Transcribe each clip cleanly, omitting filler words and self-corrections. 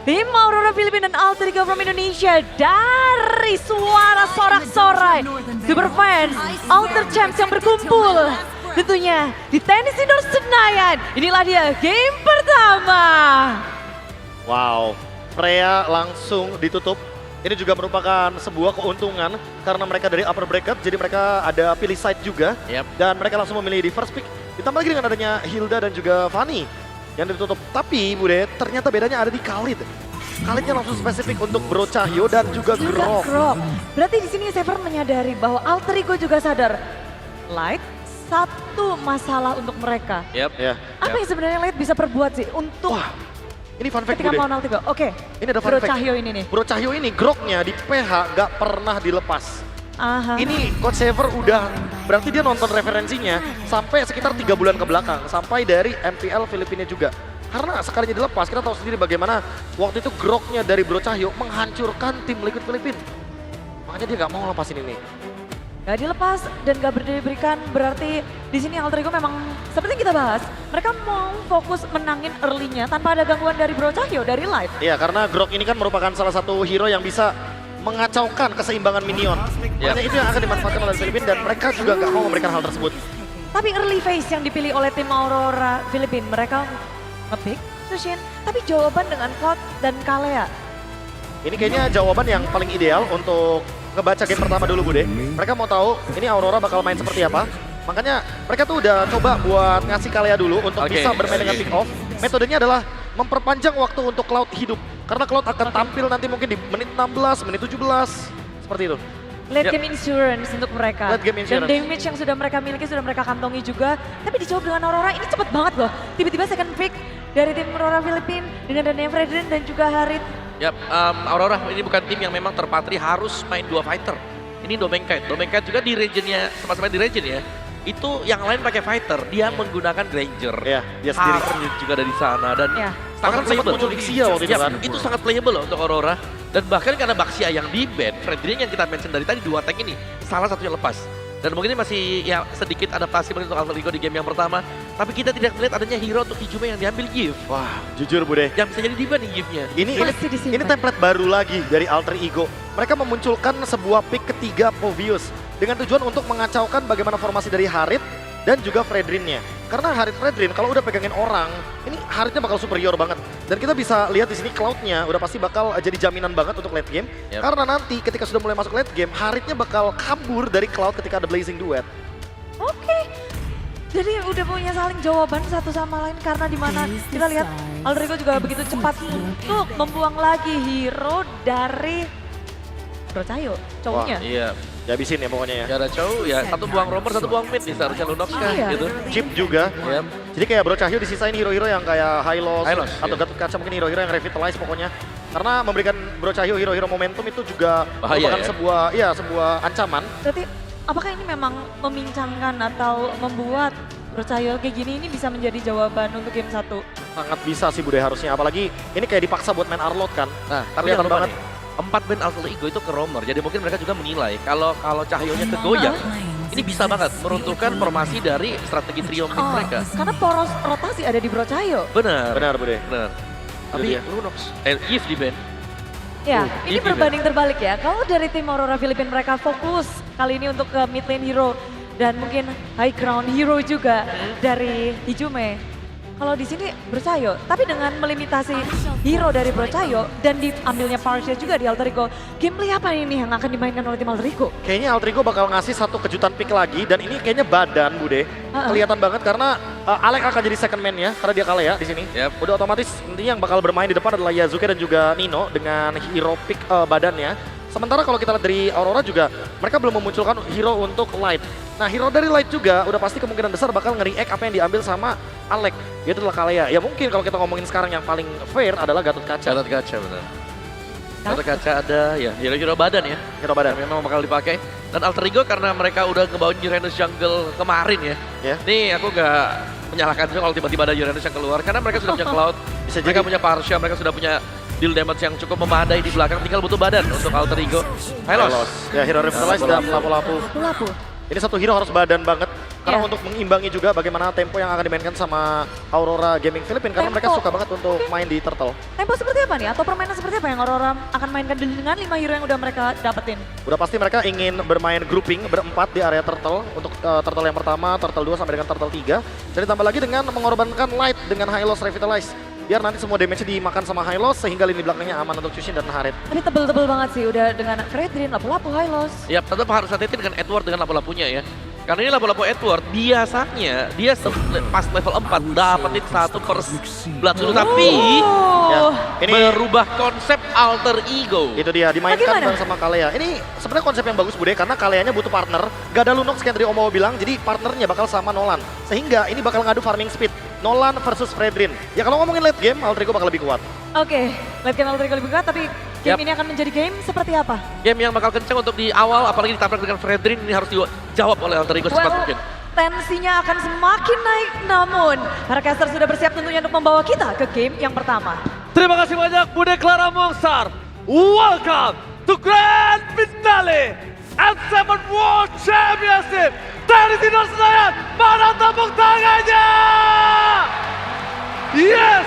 Tim Aurora Filipina dan Alter Ego from Indonesia dari suara sorak-sorai Super Fans Alter Champs yang berkumpul tentunya di tenis indoor Senayan. Inilah dia game pertama. Wow, Freya langsung ditutup. Ini juga merupakan sebuah keuntungan karena mereka dari upper bracket, jadi mereka ada pilih side juga. Dan mereka langsung memilih di first pick. Ditambah lagi dengan adanya Hilda dan juga Fanny yang ditutup. Tapi Bude, ternyata bedanya ada di Khalid. Khalidnya langsung spesifik untuk Bro Cahyo dan juga Grok. Berarti di sini Sever menyadari bahwa Alter Ego juga sadar Light satu masalah untuk mereka. Apa yang sebenarnya Light bisa perbuat sih untuk ini fun fact ketika Bude. melawan Alter Ego? Oke. Ini ada fun Bro fact. Cahyo ini nih. Bro Cahyo ini Groknya di PH gak pernah dilepas. Aha. Ini Coach Sever udah, berarti dia nonton referensinya sampai sekitar 3 bulan ke belakang. Sampai dari MPL Filipina juga. Karena sekalinya dilepas, kita tahu sendiri bagaimana waktu itu Groknya dari Bro Cahyo menghancurkan tim Liquid Filipina. Makanya dia gak mau lepasin ini. Gak dilepas dan gak diberikan, berarti di sini Alter Ego memang seperti yang kita bahas, mereka mau fokus menangin early-nya tanpa ada gangguan dari Bro Cahyo, dari Light. Iya, karena Grok ini kan merupakan salah satu hero yang bisa mengacaukan keseimbangan minion. Makanya itu yang akan dimanfaatkan oleh Filipina dan mereka juga gak mau memberikan hal tersebut. Tapi early phase yang dipilih oleh tim Aurora Filipina, mereka nge-pick Sushin, tapi jawaban dengan Cloud dan Kalea. Ini kayaknya jawaban yang paling ideal untuk ngebaca game pertama dulu Bude. Mereka mau tahu ini Aurora bakal main seperti apa. Makanya mereka tuh udah coba buat ngasih Kalea dulu untuk bisa bermain dengan pick off. Metodenya adalah memperpanjang waktu untuk Cloud hidup. Karena Cloud akan tampil nanti mungkin di menit 16, menit 17. Seperti itu. Late game insurance untuk mereka. Late game insurance. Dan damage yang sudah mereka miliki, sudah mereka kantongi juga. Tapi dijawab dengan Aurora, ini cepet banget loh. Tiba-tiba second pick dari tim Aurora Filipina dengan Daniel Fredrin dan juga Harit. Aurora ini bukan tim yang memang terpatri harus main 2 fighter. Ini Domenkite. Domenkite juga di regionnya, sama-sama di region ya. Itu yang lain pakai fighter, dia menggunakan Granger. Dia sendiri. Harit juga dari sana dan sangat sempat playable. muncul Ixia waktu itu kan. Itu sangat playable loh untuk Aurora. Dan bahkan karena Baxia yang di ban, Fredrin yang kita mention dari tadi 2 tank ini, salah satunya lepas. Dan mungkin ini masih ya sedikit adaptasi untuk Alter Ego di game yang pertama. Tapi kita tidak melihat adanya hero untuk Ijume yang diambil Giv. Wah, jujur Bude. Yang bisa jadi di ban nih Givnya. Ini template baru lagi dari Alter Ego. Mereka memunculkan sebuah pick ketiga Povius dengan tujuan untuk mengacaukan bagaimana formasi dari Harit dan juga Fredrinnya. Karena Harit Fredrin kalau udah pegangin orang, ini Haritnya bakal superior banget. Dan kita bisa lihat di sini Cloud-nya udah pasti bakal jadi jaminan banget untuk late game. Karena nanti ketika sudah mulai masuk late game, Haritnya bakal kabur dari Cloud ketika ada Blazing Duet. Oke. Jadi udah punya saling jawaban satu sama lain karena dimana kita lihat Alter Ego juga begitu cepat untuk membuang lagi hero dari Bro Cahyo, cowoknya. Dihabisin ya pokoknya ya. Ya ada cowok ya, satu buang romer, satu buang mid nih seharusnya Lunox kan gitu. Chip juga. Jadi kayak Bro Cahyo disisain hero-hero yang kayak Hylos atau Gatot Kaca, mungkin hero-hero yang revitalize pokoknya. Karena memberikan Bro Cahyo hero-hero momentum itu juga merupakan sebuah ancaman. Berarti apakah ini memang memincangkan atau membuat Bro Cahyo kayak gini ini bisa menjadi jawaban untuk game 1? Sangat bisa sih Bude harusnya, apalagi ini kayak dipaksa buat main Arlot kan. Nah, tapi jangan lupa nih, 4 ban Alter Ego itu ke romer, jadi mungkin mereka juga menilai kalau Cahyonya kegoyang, ini bisa banget meruntuhkan formasi dari strategi trio mid mereka. Karena poros rotasi ada di Bro Cahyo. Benar Bude. Tapi Lunox, Yves di ban. Ya, ini berbanding terbalik ya. Kalau dari tim Aurora Filipina mereka fokus kali ini untuk ke mid lane hero dan mungkin high ground hero juga dari Ijume. Kalau di sini Bro Cahyo, tapi dengan melimitasi hero dari Bro Cahyo dan diambilnya Parsia juga di Alter Ego, gameplay apa ini yang akan dimainkan oleh tim Alter Ego? Kayaknya Alter Ego bakal ngasih satu kejutan pick lagi dan ini kayaknya badan Bude. Kelihatan banget karena Alek akan jadi second man ya, karena dia kalah ya di sini. Udah otomatis intinya yang bakal bermain di depan adalah Yazuke dan juga Nino dengan hero pick badannya. Sementara kalau kita lihat dari Aurora juga, mereka belum memunculkan hero untuk Light. Nah, hero dari Light juga udah pasti kemungkinan besar bakal nge-react apa yang diambil sama Alek. Yaitu adalah Kalea. Ya mungkin kalau kita ngomongin sekarang yang paling fair adalah Gatot Kaca. Gatot Kaca benar. Gatot Kaca ada ya hero-hero badan ya. Hero badan. Memang bakal dipakai. Dan Alter Ego karena mereka udah ngebawain Uranus Jungle kemarin ya. Nih aku gak menyalahkan juga kalau tiba-tiba ada Uranus yang keluar. Karena mereka sudah punya Cloud, mereka punya Parsia, mereka sudah punya deal damage yang cukup memadai di belakang, tinggal butuh badan untuk Alter Ego. Hylos. Ya, hero revitalize dan lapu-lapu. Ini satu hero harus badan banget. Karena untuk mengimbangi juga bagaimana tempo yang akan dimainkan sama Aurora Gaming Philippines. Karena mereka suka banget untuk main di Turtle. Tempo seperti apa nih? Atau permainan seperti apa yang Aurora akan mainkan dengan 5 hero yang udah mereka dapetin? Udah pasti mereka ingin bermain grouping berempat di area Turtle. Untuk Turtle yang pertama, Turtle 2 sampai dengan Turtle 3. Dan ditambah lagi dengan mengorbankan Light dengan High Loss Revitalize. Biar nanti semua damage dimakan sama High Loss sehingga lini belakangnya aman untuk Chushin dan Harit. Ini tebel-tebel banget sih udah dengan Fredrin, lapu-lapu, High Loss. Ya tetap harus hati-hati dengan Edward dengan lapu-lapunya ya. Karena ini lapu-lapu Edward biasanya dia pas level 4 dapetin 1 per blood dulu. Tapi ini berubah konsep alter ego. Itu dia, dimainkan bareng sama Kalea. Ini sebenarnya konsep yang bagus Bude, karena Kaleanya butuh partner. Gak ada Lunox kayak tadi Omo bilang, jadi partnernya bakal sama Nolan. Sehingga ini bakal ngadu farming speed. Nolan versus Fredrin. Ya kalau ngomongin late game, Alter Ego bakal lebih kuat. Oke, late game Alter Ego lebih kuat, tapi game ini akan menjadi game seperti apa? Game yang bakal kenceng untuk di awal, apalagi ditabrak dengan Fredrin, ini harus dijawab oleh Alter Ego secepat mungkin. Tensinya akan semakin naik, namun para caster sudah bersiap tentunya untuk membawa kita ke game yang pertama. Terima kasih banyak Bude Clara Mongstar. Welcome to Grand Finale N7 World Championship dari Tidor Senayan. Mana tepuk tangannya? Yes!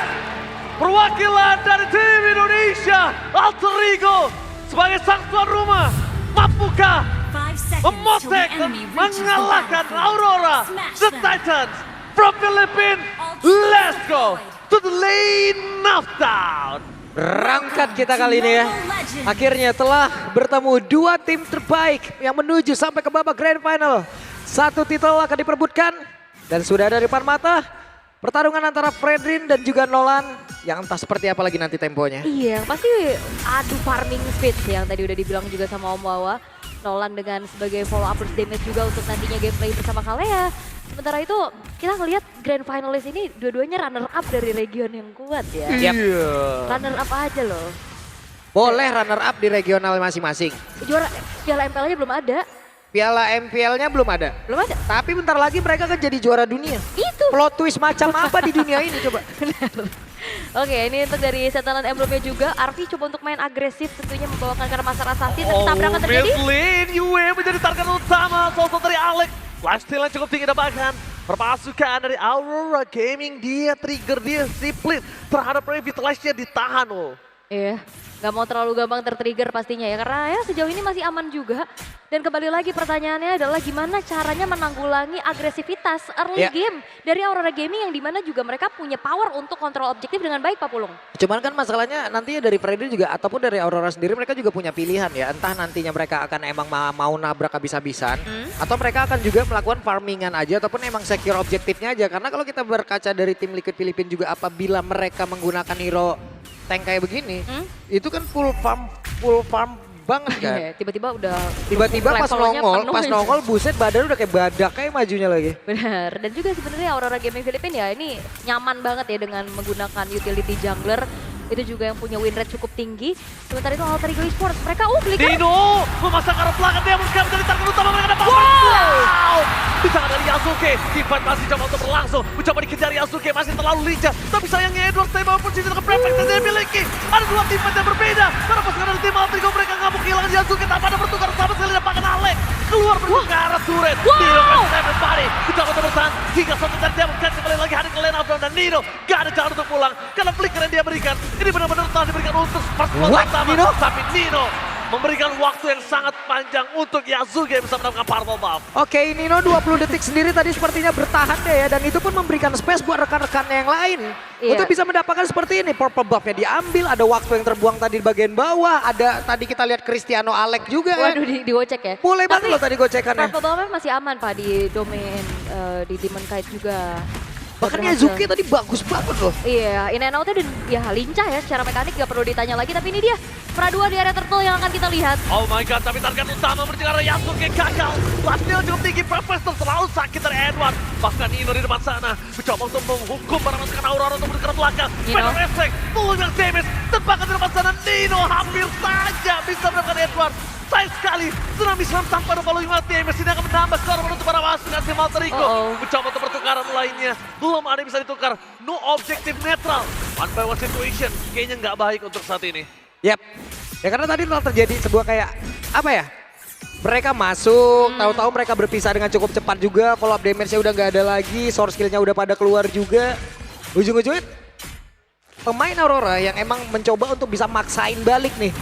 Perwakilan dari tim Indonesia, Alter Ego sebagai sang tuan rumah. Mampukah memotek dan mengalahkan Aurora, the Titans from Philippines? Let's go to the lane knockdown. Berangkat kita kali ini ya. Akhirnya telah bertemu dua tim terbaik yang menuju sampai ke babak Grand Final. Satu titel akan diperebutkan dan sudah ada di depan mata. Pertarungan antara Fredrin dan juga Nolan yang entah seperti apa lagi nanti temponya. Iya, pasti adu farming speed sih yang tadi udah dibilang juga sama Om Wawa. Nolan dengan sebagai follow up burst damage juga untuk nantinya gameplay bersama Kalea. Sementara itu kita ngelihat grand finalist ini dua-duanya runner up dari region yang kuat ya. Runner up aja loh. Boleh runner up di regional masing-masing. Juara Piala MPL-nya belum ada. Piala MPL-nya belum ada. Belum ada. Tapi bentar lagi mereka kan jadi juara dunia. Itu. Plot twist macam apa di dunia ini coba. Oke, ini untuk dari setelan Emblem-nya juga. Arfi coba untuk main agresif tentunya membawakan karena masalah assassin. Tapi tabrakan terjadi. Mid lane Yue menjadi target utama. Sosok dari Alex. Lifesteal yang cukup tinggi dapatkan. Perpasukan dari Aurora Gaming. Dia trigger, dia split terhadap Revitalize-nya ditahan loh. Iya, nggak mau terlalu gampang tertrigger pastinya ya. Karena ya sejauh ini masih aman juga. Dan kembali lagi pertanyaannya adalah gimana caranya menanggulangi agresivitas early game dari Aurora Gaming yang dimana juga mereka punya power untuk kontrol objektif dengan baik Pak Pulung. Cuman kan masalahnya nantinya dari Fredrin juga ataupun dari Aurora sendiri mereka juga punya pilihan ya. Entah nantinya mereka akan emang mau nabrak habis-habisan atau mereka akan juga melakukan farmingan aja ataupun emang secure objektifnya aja. Karena kalau kita berkaca dari tim Liquid Filipina juga apabila mereka menggunakan hero tank kayak begini, itu kan full farm banget kan. Tiba-tiba pas nongol buset badan udah kayak badak kayak majunya lagi. Benar, dan juga sebenarnya Aurora Gaming Filipina ya ini nyaman banget ya dengan menggunakan utility jungler. Itu juga yang punya win rate cukup tinggi. Sementara itu Alter Ego Esports, mereka Flicker. Dino memasang arah belakang dia menjadi target utama mereka dapat. Wow! Di tangan dari Yasuke, Tiffan masih coba untuk berlangsung. Mencoba dikejar Yasuke, masih terlalu lincah. Tapi sayangnya Edward stay bawah posisi dengan perfect yang dia miliki. Ada dua tim yang berbeda. Karena pasukan dari tim Alter Ego mereka nggak mau kehilangan Yasuke. Tanpa ada bertukar sama sekali dapatkan Alex. Keluar menuju ke arah turret. Dino versus everybody. Mencoba untuk bertahan. Hingga suatu dan dia mencapai kembali lagi hadir ke lane outbound. Dan Nino gak ada jalan untuk pulang. Karena flicker yang dia berikan. Ini benar-benar telah diberikan untuk pertemuan pertama. Tapi Nino memberikan waktu yang sangat panjang untuk Yasuke bisa mendapatkan purple buff. Oke, Nino 20 detik sendiri tadi sepertinya bertahan deh ya. Dan itu pun memberikan space buat rekan-rekannya yang lain. Untuk bisa mendapatkan seperti ini. Purple buffnya diambil, ada waktu yang terbuang tadi di bagian bawah. Ada tadi kita lihat Cristiano Alex juga. Waduh, digocek ya. Boleh banget loh tadi gocekannya. Purple buffnya masih aman Pak di domain, di Demon Kite juga. Bahkan Yasuke tadi bagus banget loh. Iya, in and out-nya dan ya lincah ya secara mekanik gak perlu ditanya lagi. Tapi ini dia Pradua di area turtle yang akan kita lihat. Oh my god, tapi target utama berjalan Yasuke gagal. Lastnya cukup tinggi, Profesor terlalu sakit dari Edward. Bahkan Nino di depan sana mencoba untuk menghukum para pasukan Aurora untuk bergerak ke belakang. Pedal Effect, tolong yang damage. Terbakar di depan sana, Nino hampir saja bisa mendapatkan Edward. Sayang sekali, tsunami seram tanpa ada volume damage ini akan menambah skor untuk para pasukan tim Alter Ego. Mencoba untuk pertukaran lainnya, belum ada yang bisa ditukar. No objective netral, one by one situation, kayaknya nggak baik untuk saat ini. Yap, ya karena tadi telah terjadi sebuah kayak, apa ya, Mereka masuk, tahu-tahu mereka berpisah dengan cukup cepat juga. Follow up damage-nya udah nggak ada lagi, source skill-nya udah pada keluar juga. Ujung-ujungnya pemain Aurora yang emang mencoba untuk bisa maksain balik nih.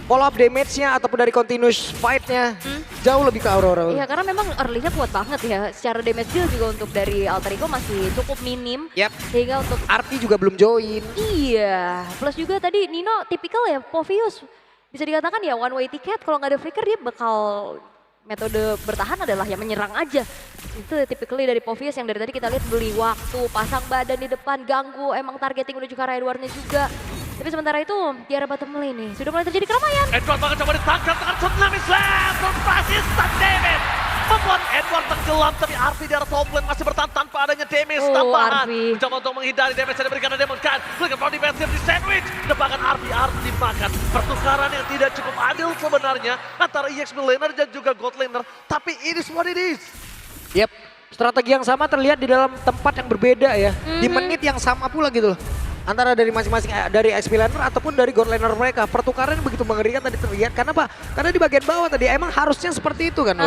Follow up damage-nya ataupun dari continuous fight-nya jauh lebih ke Aurora. Iya karena memang early-nya kuat banget ya. Secara damage deal juga untuk dari Alter Ego masih cukup minim. Yap. Sehingga untuk Arti juga belum join. Iya, plus juga tadi Nino tipikal ya, Povius. Bisa dikatakan ya one way ticket, kalau nggak ada flicker dia bakal metode bertahan adalah yang menyerang aja. Itu typically dari Povius yang dari tadi kita lihat beli waktu, pasang badan di depan, ganggu, emang targeting menuju ke arah Edwardnya juga. Tapi sementara itu di arah bottom lane nih, sudah mulai terjadi keramaian. Edward bakal coba ditangkap dengan tsunami slam. Surprise instant damage. Membuat Edward tenggelam, tapi Arfi di arah top lane masih bertahan tanpa adanya damage tambahan. Arfi. Mencoba untuk menghindari damage yang diberikan oleh Demon Knight. Flicker from defensive di sandwich. Depankan Arfi dimakan. Pertukaran yang tidak cukup adil sebenarnya antara EXP laner dan juga God laner. Tapi it is what it is. Yap, strategi yang sama terlihat di dalam tempat yang berbeda ya. Di menit yang sama pula gitu loh. Antara dari masing-masing dari XP laner ataupun dari God laner mereka. Pertukaran begitu mengerikan tadi terlihat. Karena apa? Karena di bagian bawah tadi emang harusnya seperti itu kan.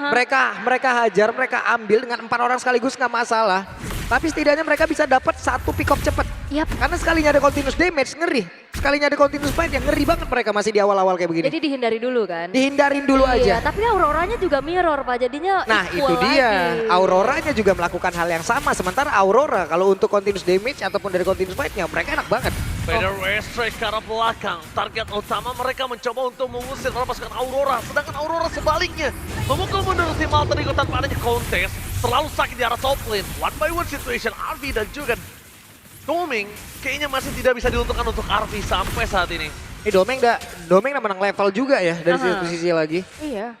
Mereka hajar, mereka ambil dengan 4 orang sekaligus nggak masalah. Tapi setidaknya mereka bisa dapat satu pick up cepat. Yap. Karena sekalinya ada continuous damage, ngeri. Sekalinya ada continuous fight yang ngeri banget mereka masih di awal-awal kayak begini. Jadi dihindari dulu kan? Dihindarin dulu Iya, aja. tapi Auroranya juga mirror Pak, jadinya Nah equal itu dia, lagi. Auroranya juga melakukan hal yang sama. Sementara Aurora kalau untuk continuous damage ataupun dari continuous fight-nya mereka enak banget. Vader Race straight ke arah belakang. Target utama mereka mencoba untuk mengusir para pasukan Aurora. Sedangkan Aurora sebaliknya memukul mundur tim Alter Ego tanpa adanya kontes. Terlalu sakit di arah top lane. One by one situation Arvi dan juga Doming kayaknya masih tidak bisa diuntungkan untuk Arvi sampai saat ini. Ini Domeng udah menang level juga ya dari sisi lagi. Iya.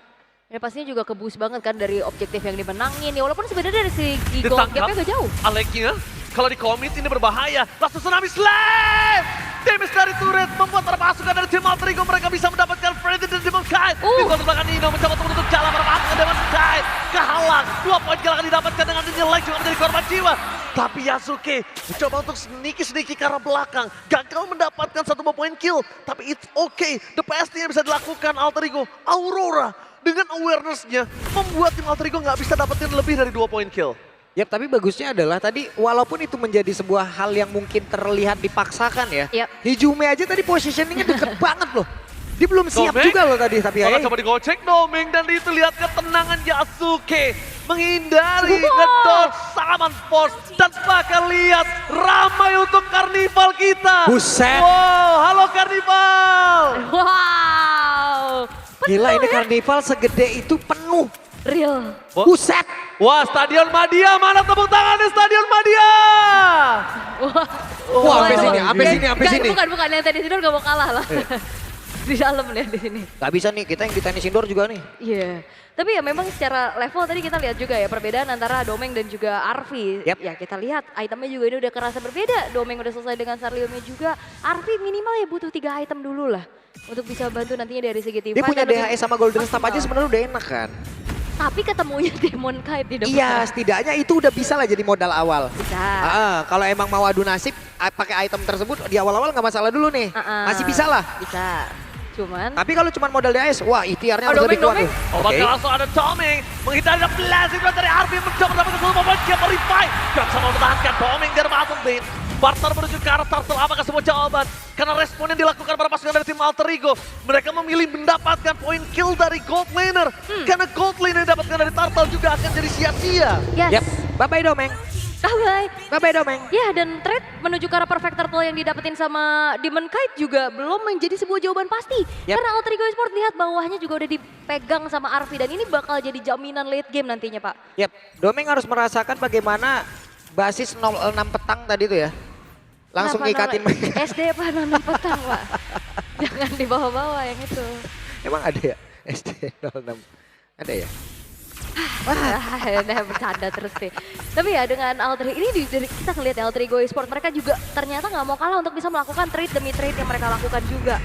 Ya pastinya juga kebus banget kan dari objektif yang dimenangin. Ya walaupun sebenarnya dari segi gold gap-nya gak jauh. Aleknya kalau di commit ini berbahaya. Langsung tsunami slam! Damage dari turret membuat para pasukan dari tim Alter Ego mereka bisa mendapatkan Freddy dan Demon Knight. Di kontra belakang Nino mencoba untuk menutup jalan para pasukan Demon Knight. Kehalang, 2 poin kill akan didapatkan dengan nyelek juga menjadi korban jiwa. Tapi Yasuke mencoba untuk sneaky ke arah belakang. Gagal mendapatkan 1 poin kill. Tapi it's okay. The best yang bisa dilakukan Alter Ego. Aurora dengan awareness-nya membuat tim Alter Ego nggak bisa dapetin lebih dari 2 poin kill. Ya tapi bagusnya adalah tadi walaupun itu menjadi sebuah hal yang mungkin terlihat dipaksakan ya. Yep. Hijume aja tadi positioningnya deket banget loh. Dia belum siap Domeng? juga loh tadi tapi Kalau coba digocek Domeng dan itu lihat ketenangan Yasuke menghindari ngedodge salaman force dan bahkan lihat ramai untuk karnival kita. Buset. Wow, halo karnival. Wow. Gila ini ya? karnival segede itu penuh. Real. Buset. Wah, Stadion Madia, mana tepuk tangan di Stadion Madia? Wah, sampai itu- sini, sampai Nggak, sini. Bukan yang tadi tidur gak mau kalah lah. Di dalam lihat di sini. Gak bisa nih, kita yang di tenis indoor juga nih. Iya. Tapi ya memang secara level tadi kita lihat juga ya perbedaan antara Domeng dan juga Arvi. Yap. Ya kita lihat itemnya juga ini udah kerasa berbeda. Domeng udah selesai dengan Sarliumnya juga. Arvi minimal ya butuh 3 item dulu lah. Untuk bisa bantu nantinya dari segi team Dia fight punya dan lebih DHS sama Golden Staff aja maksimal. sebenarnya udah enak kan. Tapi ketemunya Demon Knight di depan. Iya, setidaknya itu udah bisa lah jadi modal awal. Bisa. Kalau emang mau adu nasib, pakai item tersebut di awal-awal nggak masalah dulu nih. Masih bisa lah. Bisa. Cuman. Tapi kalau cuma modal DHS, wah ITR-nya Oh, harus lebih kuat Domeng. nih. Oh, bakal langsung ada Domeng menghindari blazing dari Arvi mencoba mendapatkan satu poin kill revive. Gak bisa mempertahankan Domeng dari bottom lane. Barter menuju ke arah Turtle, apakah semua jawaban? Karena respon yang dilakukan para pasukan dari tim Alter Ego, mereka memilih mendapatkan poin kill dari Gold Laner. Karena Gold Laner yang didapatkan dari Turtle juga akan jadi sia-sia. Yes. Yap, bye-bye Domeng. Bye-bye. Bye-bye Domeng. Ya dan trade menuju ke arah Perfect Turtle yang didapetin sama Demon Knight juga belum menjadi sebuah jawaban pasti. Yap. Karena Alter Ego Esports lihat bawahnya juga udah dipegang sama Arvi dan ini bakal jadi jaminan late game nantinya Pak. Yap, Domeng harus merasakan bagaimana basis 06 petang tadi itu ya. Langsung Kenapa ngikatin nama- mereka. SD apa nanam petang Pak? Jangan dibawa-bawa yang itu. Emang ada ya? SD 06. Ada ya? Nah, bercanda terus deh. Tapi ya dengan Alter ini dari kita ngeliat ya Alter Ego Esports mereka juga ternyata nggak mau kalah untuk bisa melakukan trade demi trade yang mereka lakukan juga.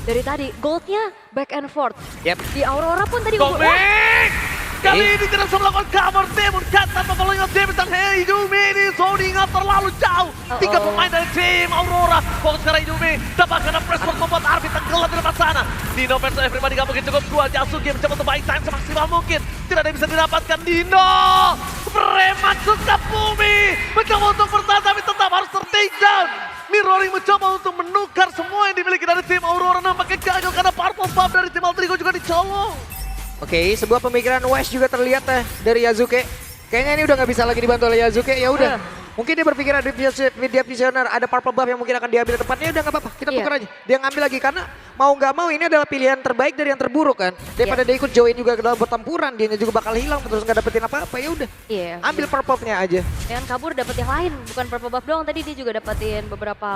Dari tadi goldnya back and forth. Yap. Di Aurora pun tadi Domeng! Kali ini tidak bisa melakukan cover Demon Cat tanpa following up Demon dan Heidume ini zoningan terlalu jauh. 3 pemain dari tim Aurora. Fokus ke arah Heidume. Dapatkan pressure membuat Arvi tenggelam di depan sana. Di Dino versus everybody gak mungkin cukup. Dua Yasuke mencoba untuk buying time semaksimal mungkin. Tidak ada yang bisa didapatkan. Dino preman suka bumi mencoba untuk bertahan tapi tetap harus ter-take down. Mirroring mencoba untuk menukar semua yang dimiliki dari tim Aurora, nampaknya gagal karena purple buff dari tim Alterigo juga dicolong. Oke, sebuah pemikiran West juga terlihat dari Yazuke. Kayaknya ini udah nggak bisa lagi dibantu oleh Yazuke, ya udah. Mungkin dia berpikir ada dia visioner, ada purple buff yang mungkin akan diambil tempatnya, udah nggak apa-apa, kita tukar aja. Dia ngambil lagi karena mau nggak mau ini adalah pilihan terbaik dari yang terburuk kan. Daripada dia ikut join juga ke dalam pertempuran, dia juga bakal hilang terus nggak dapetin apa-apa, ya udah. Ambil purple buff-nya aja. Dengan kabur dapat yang lain, bukan purple buff doang, tadi dia juga dapetin beberapa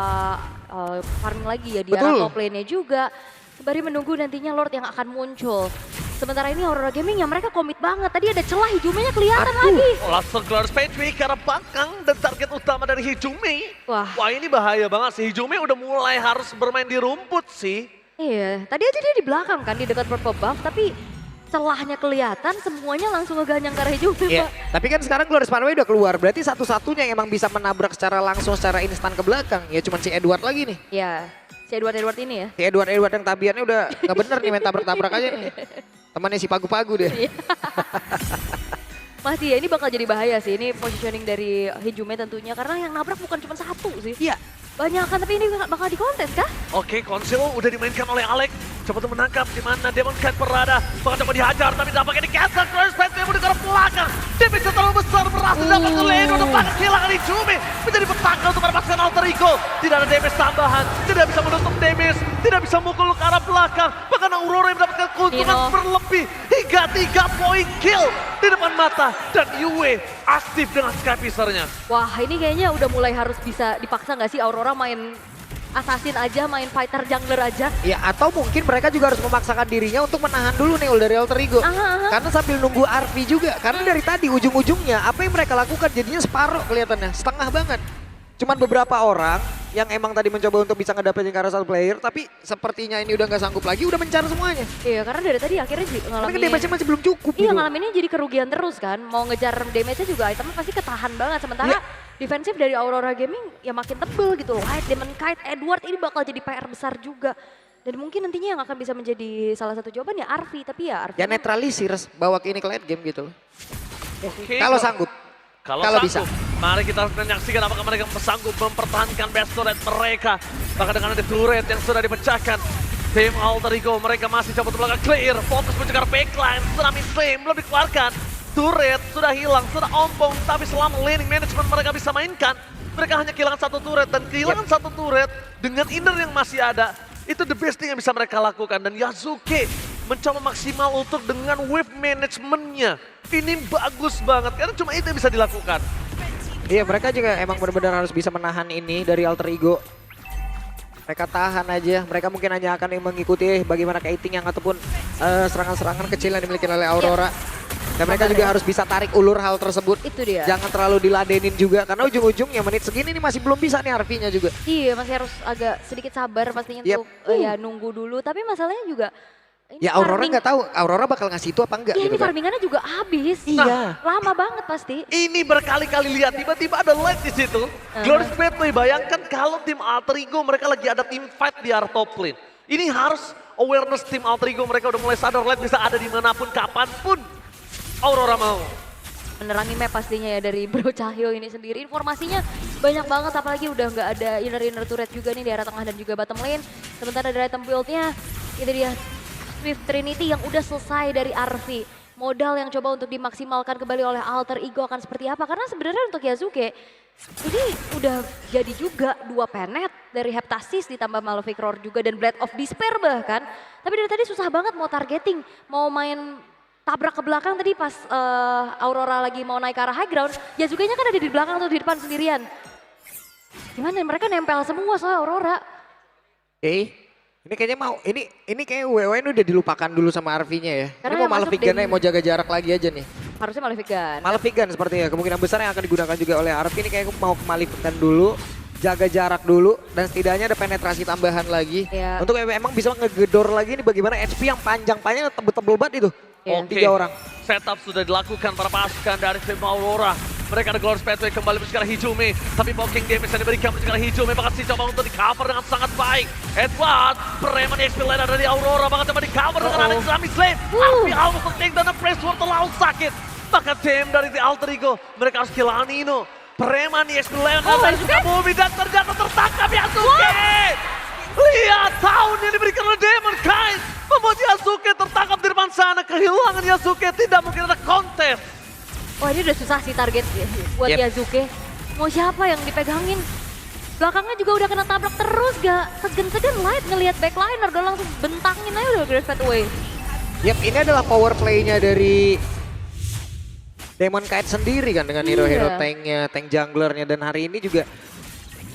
farming lagi ya di arah top lane-nya juga. Sembari menunggu nantinya Lord yang akan muncul. Sementara ini Aurora Gaming yang mereka komit banget. Tadi ada celah Hijume-nya kelihatan lagi. Langsung keluar Spade ke arah belakang dan target utama dari Hijume. Wah Wah ini bahaya banget sih. Hijume udah mulai harus bermain di rumput sih. iya, tadi aja dia di belakang kan, di dekat purple buff. Tapi celahnya kelihatan, semuanya langsung ngeganyang ke arah Hijume, Pak. Tapi kan sekarang Glorious Runway udah keluar. Berarti satu-satunya yang emang bisa menabrak secara langsung, secara instan ke belakang. Ya cuma si Edward lagi nih. Iya, si Edward ini ya. Si Edward yang tabiannya udah nggak bener nih main tabrak-tabrak aja nih. Temannya si Pagu-Pagu deh. Masih ya, ini bakal jadi bahaya sih. Ini positioning dari Hijume tentunya. Karena yang nabrak bukan cuma satu sih. Iya. Banyak kan, tapi ini bakal dikontes kah? Oke, Konsil udah dimainkan oleh Alex. Coba untuk menangkap di mana Demon Knight berada. Bahkan coba dihajar, tapi tampaknya di cancel. Cross Spade dia ke arah belakang. Damage terlalu besar, berhasil dapat ke Leno. Depan kehilangan Hijume. Menjadi petaka untuk mendapatkan Alter Ego. Tidak ada damage tambahan. Tidak bisa menutup damage. Tidak bisa mukul ke arah belakang. Bahkan Aurora yang mendapatkan keuntungan berlebih. Hingga 3 point kill di depan mata. Dan Yue aktif dengan Skypissernya. Wah, ini kayaknya udah mulai harus bisa dipaksa nggak sih Aurora main assassin aja, main fighter jungler aja. Ya atau mungkin mereka juga harus memaksakan dirinya untuk menahan dulu nih dari Alter Ego. Karena sambil nunggu RV juga. Karena dari tadi ujung-ujungnya apa yang mereka lakukan jadinya separuh kelihatannya. Setengah banget. Cuman beberapa orang yang emang tadi mencoba untuk bisa ngedapetin ke arah satu player. Tapi sepertinya ini udah nggak sanggup lagi, udah mencar semuanya. Iya, karena dari tadi akhirnya ngalamin... Tapi damage-nya masih belum cukup Iya, gitu. ngalaminnya jadi kerugian terus kan. Mau ngejar damage-nya juga itemnya pasti ketahan banget. Sementara defensif dari Aurora Gaming ya makin tebel gitu. White, Demon Knight, Edward ini bakal jadi PR besar juga. Dan mungkin nantinya yang akan bisa menjadi salah satu jawaban ya Arvi. Tapi ya Arvi... Ya netralisir, bawa ke ini ke late game gitu loh. Oke, Kalau sanggup. Kalau bisa. Mari kita menyaksikan apakah mereka sanggup mempertahankan best turret mereka. Bahkan dengan ada turret yang sudah dipecahkan. Tim Alter Ego mereka masih coba untuk belakang clear. Fokus mencegah backline. Tsunami Flame belum dikeluarkan. Turret sudah hilang, sudah ompong. Tapi selama laning management mereka bisa mainkan. Mereka hanya kehilangan satu turret. Dan kehilangan satu turret dengan inner yang masih ada. Itu the best thing yang bisa mereka lakukan. Dan Yasuke mencoba maksimal untuk dengan wave managementnya. Ini bagus banget karena cuma itu yang bisa dilakukan. Iya, mereka juga emang benar-benar harus bisa menahan ini dari Alter Ego. Mereka tahan aja, mereka mungkin hanya akan mengikuti bagaimana kiting yang ataupun serangan-serangan kecil yang dimiliki oleh Aurora. Dan mereka juga harus bisa tarik ulur hal tersebut. Itu dia. Jangan terlalu diladenin juga karena ujung-ujungnya menit segini ini masih belum bisa nih RV-nya juga. Iya, masih harus agak sedikit sabar pastinya untuk ya nunggu dulu. Tapi masalahnya juga ini ya Aurora nggak tahu, Aurora bakal ngasih itu apa enggak iya, gitu ini kan. farmingannya juga habis. Iya. Lama banget pasti. Ini berkali-kali lihat tiba-tiba ada light di situ. Glorious Battle, bayangkan kalau tim Alter Ego mereka lagi ada team fight di area top lane. Ini harus awareness tim Alter Ego, mereka udah mulai sadar light bisa ada dimanapun, kapanpun Aurora mau. Menerangi map pastinya ya dari Bro Cahyo ini sendiri. Informasinya banyak banget, apalagi udah nggak ada inner turret juga nih di area tengah dan juga bottom lane. Sementara dari item build-nya, itu dia Swift Trinity yang udah selesai dari Arvi. Modal yang coba untuk dimaksimalkan kembali oleh Alter Ego akan seperti apa? Karena sebenarnya untuk Yasuke, ini udah jadi juga 2 penet dari Heptasis ditambah Malefic Roar juga dan Blade of Despair bahkan. Tapi dari tadi susah banget mau targeting, mau main tabrak ke belakang tadi pas Aurora lagi mau naik ke arah high ground. Yasuke-nya kan ada di belakang tuh di depan sendirian. Gimana mereka nempel semua soalnya Aurora. Ini kayaknya mau, ini kayak WWN udah dilupakan dulu sama RV-nya ya. Karena ini mau Malefic Gun mau jaga jarak lagi aja nih. Harusnya Malefic Gun. Malefic Gun sepertinya kemungkinan besar yang akan digunakan juga oleh RV ini kayak mau ke Malefic Gun dulu. Jaga jarak dulu dan setidaknya ada penetrasi tambahan lagi. Ya. Untuk emang bisa ngegedor lagi nih bagaimana HP yang panjang-panjang tebel-tebel banget itu. Ya. 3 orang. Setup sudah dilakukan para pasukan dari tim Aurora. Mereka ada Glorious Pathway kembali mencegah Hijumi. Tapi poking damage yang diberikan mencegah Hijumi. Bahkan si coba untuk di cover dengan sangat baik. Edward, preman XP lain dari Aurora. Bahkan coba di cover dengan Alex Ramis Lane. Arpi almost take down the press war terlalu sakit. Bahkan tim dari The Alter Ego. Mereka harus kehilangan Nino. Preman XP lain dari Sukabumi dan ternyata tertangkap Yasuke. Lihat tahun yang diberikan oleh Demon Kind. Membuat Yasuke tertangkap di depan sana. Kehilangan Yasuke, tidak mungkin ada kontes. Wah ini udah susah sih target buat Yasuke. Mau siapa yang dipegangin? Belakangnya juga udah kena tabrak terus gak? Segan-segan Light ngelihat backliner udah langsung bentangin aja udah Glorious Pathway. Yap, ini adalah power play-nya dari Demon Kite sendiri kan dengan hero-hero tanknya, tank junglernya. Dan hari ini juga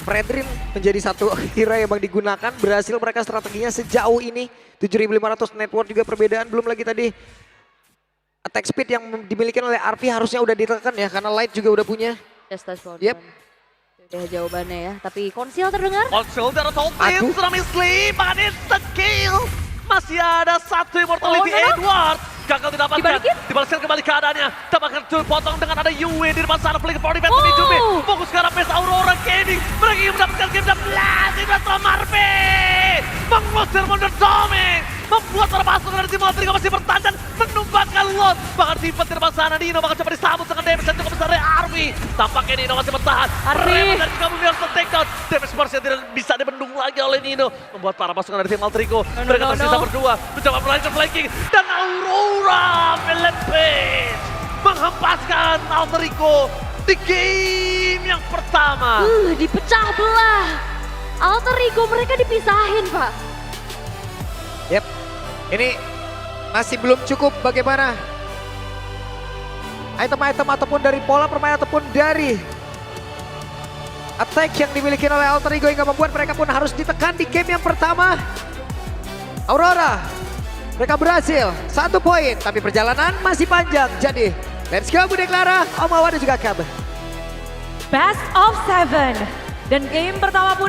Fredrin menjadi satu hero yang bang digunakan. Berhasil mereka strateginya sejauh ini. 7.500 network juga perbedaan. Belum lagi tadi attack speed yang dimiliki oleh RP harusnya udah ditekan ya. Karena Light juga udah punya. Just touch for Yep. Udah jawabannya ya. Tapi konsil terdengar. Konsil dari Tolkien sudah mislead. Bahkan instant kill. Masih ada satu immortality Edward. Gagal didapatkan. Dibalaskan kembali keadaannya. Tambahkan potong dengan ada Yue di depan sana. Flick for defense Hijumi. Fokus ke arah base Aurora Gaming. Mereka ingin mendapatkan game dan blast. Itu Marve. Mengusir mundur Doming. Membuat para pasukan dari tim Alter Ego masih bertahan. Menumbangkan lot. Bahkan Timpet di depan sana. Nino bahkan coba disambut dengan damage yang cukup besar dari Arwi. Tampaknya Nino masih bertahan. Preman dari Sukabumi harus take-down. Damage Force yang tidak bisa dibendung lagi oleh Nino. Membuat para pasukan dari tim Alter Ego. Mereka tersisa berdua. Mencoba melanjutkan flanking. Dan Aurora Philippines menghempaskan Alter Ego di game yang pertama. Dipecah belah. Alter Ego mereka dipisahin Pak. Yep, ini masih belum cukup bagaimana item-item ataupun dari pola permainan ataupun dari attack yang dimiliki oleh Alter Ego hingga membuat mereka pun harus ditekan di game yang pertama. Aurora, mereka berhasil 1 poin tapi perjalanan masih panjang. Jadi let's go Bude Clara, Om Awa dan juga Kab. Best of 7. Dan game pertama pun